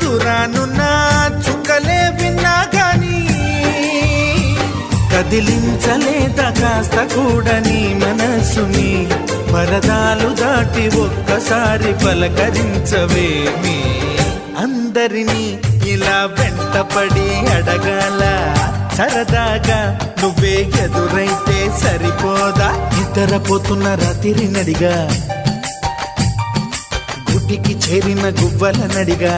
దూరానున్న చుక్కలే విన్నా గాని కదిలించలేదా కాస్త కూడా నీ మనసుని పరదాలు దాటి ఒక్కసారి పలకరించవేమి అందరినీ ఇలా వెంటపడి అడగాల సరదాగా నువ్వే ఎదురైతే సరిపోదా నిద్రపోతున్న రాత్రి నడిగా గుడికి చేరిన గువ్వల నడిగా